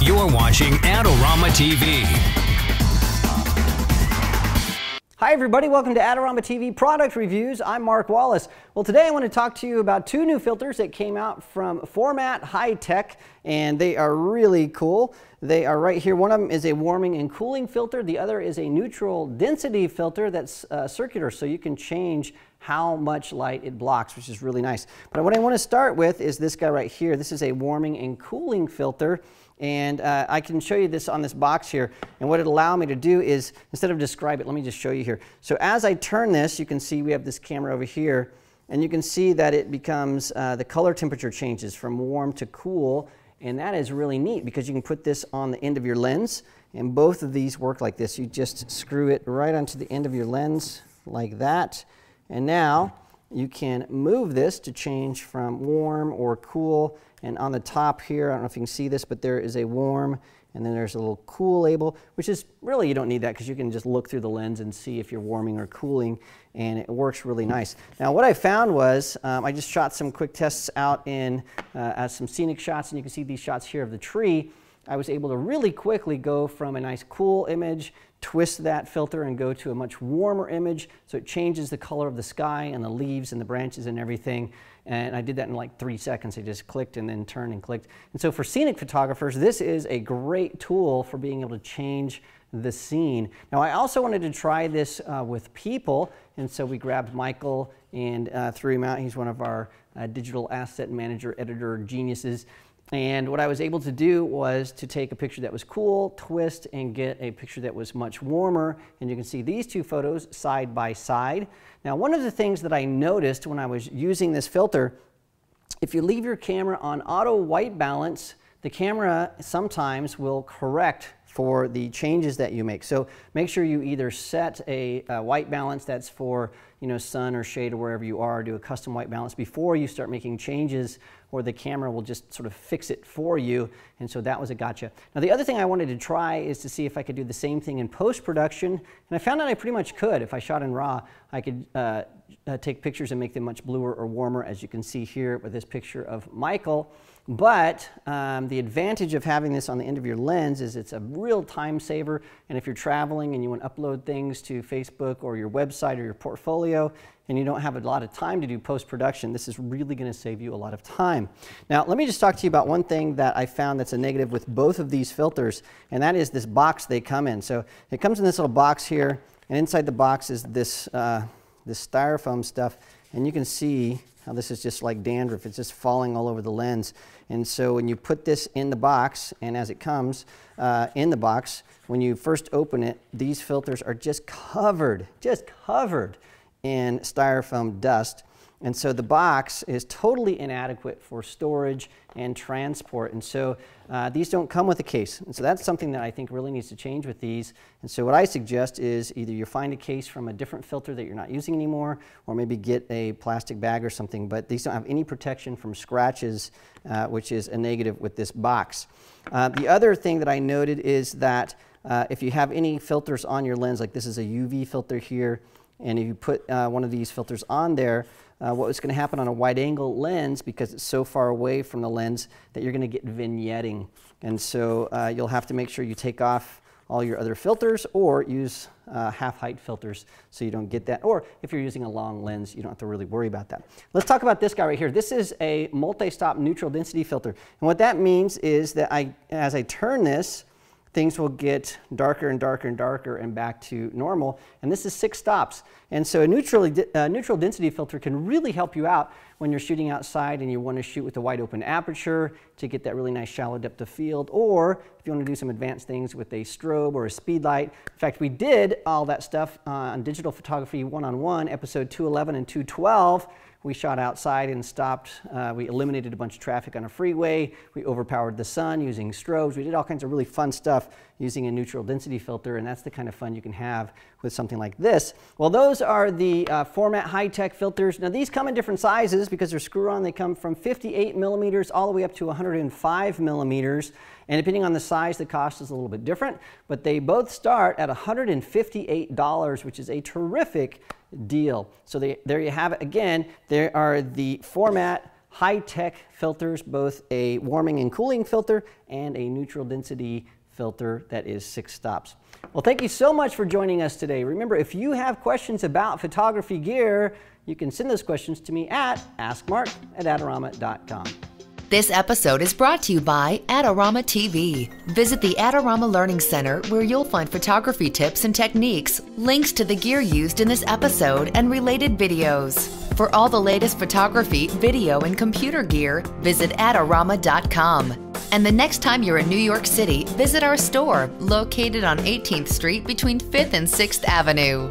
You're watching Adorama TV. Hi everybody, welcome to Adorama TV Product Reviews. I'm Mark Wallace. Well, today I want to talk to you about two new filters that came out from Formatt Hitech, and they are really cool. They are right here. One of them is a warming and cooling filter. The other is a neutral density filter that's circular, so you can change how much light it blocks, which is really nice. But what I want to start with is this guy right here. This is a warming and cooling filter. And I can show you this on this box here. And what it'll allow me to do is, instead of describe it, let me just show you here. So as I turn this, you can see we have this camera over here. And you can see that it becomes, the color temperature changes from warm to cool. And that is really neat because you can put this on the end of your lens. And both of these work like this. You just screw it right onto the end of your lens like that. And now you can move this to change from warm or cool. And on the top here, I don't know if you can see this, but there is a warm, and then there's a little cool label, which is really, you don't need that because you can just look through the lens and see if you're warming or cooling, and it works really nice. Now what I found was, I just shot some quick tests out in some scenic shots, and you can see these shots here of the tree. I was able to really quickly go from a nice cool image, twist that filter and go to a much warmer image, so it changes the color of the sky and the leaves and the branches and everything. And I did that in like 3 seconds. I just clicked and then turned and clicked. And so for scenic photographers, this is a great tool for being able to change the scene. Now I also wanted to try this with people, and so we grabbed Michael and threw him out. He's one of our digital asset manager editor geniuses. And what I was able to do was to take a picture that was cool, twist, and get a picture that was much warmer. And you can see these two photos side by side. Now, one of the things that I noticed when I was using this filter, if you leave your camera on auto white balance, the camera sometimes will correct for the changes that you make. So make sure you either set a white balance that's for, you know, sun or shade or wherever you are, do a custom white balance before you start making changes, or the camera will just sort of fix it for you. And so that was a gotcha. Now the other thing I wanted to try is to see if I could do the same thing in post-production, and I found out I pretty much could. If I shot in RAW, I could take pictures and make them much bluer or warmer, as you can see here with this picture of Michael. But the advantage of having this on the end of your lens is it's a real time saver, and if you're traveling and you want to upload things to Facebook or your website or your portfolio and you don't have a lot of time to do post-production, this is really going to save you a lot of time. Now let me just talk to you about one thing that I found that's a negative with both of these filters, and that is this box they come in. So it comes in this little box here, and inside the box is this, this styrofoam stuff, and you can see how this is just like dandruff. It's just falling all over the lens. And so when you put this in the box, and as it comes in the box, when you first open it, these filters are just covered in styrofoam dust. And so the box is totally inadequate for storage and transport. And so these don't come with a case. And so that's something that I think really needs to change with these. And so what I suggest is either you find a case from a different filter that you're not using anymore, or maybe get a plastic bag or something. But these don't have any protection from scratches, which is a negative with this box. The other thing that I noted is that if you have any filters on your lens, like this is a UV filter here, and if you put one of these filters on there, what's going to happen on a wide angle lens, because it's so far away from the lens, that you're going to get vignetting. And so you'll have to make sure you take off all your other filters, or use half height filters so you don't get that. Or if you're using a long lens, you don't have to really worry about that. Let's talk about this guy right here. This is a multi-stop neutral density filter. And what that means is that as I turn this, things will get darker and darker and darker and back to normal. And this is 6 stops. And so a neutral density filter can really help you out when you're shooting outside and you want to shoot with a wide open aperture to get that really nice shallow depth of field, or if you want to do some advanced things with a strobe or a speed light. In fact, we did all that stuff on Digital Photography 101, episode 211 and 212. We shot outside and stopped. We eliminated a bunch of traffic on a freeway. We overpowered the sun using strobes. We did all kinds of really fun stuff using a neutral density filter, and that's the kind of fun you can have with something like this. Well, those are the Formatt Hitech filters. Now, these come in different sizes because they're screw-on. They come from 58 millimeters all the way up to 105 millimeters. And depending on the size, the cost is a little bit different. But they both start at $158, which is a terrific deal. So there you have it. Again, there are the Formatt high-tech filters, both a warming and cooling filter and a neutral density filter that is 6 stops. Well, thank you so much for joining us today. Remember, if you have questions about photography gear, you can send those questions to me at AskMark@Adorama.com. This episode is brought to you by Adorama TV. Visit the Adorama Learning Center where you'll find photography tips and techniques, links to the gear used in this episode, and related videos. For all the latest photography, video, and computer gear, visit Adorama.com. And the next time you're in New York City, visit our store located on 18th Street between 5th and 6th Avenue.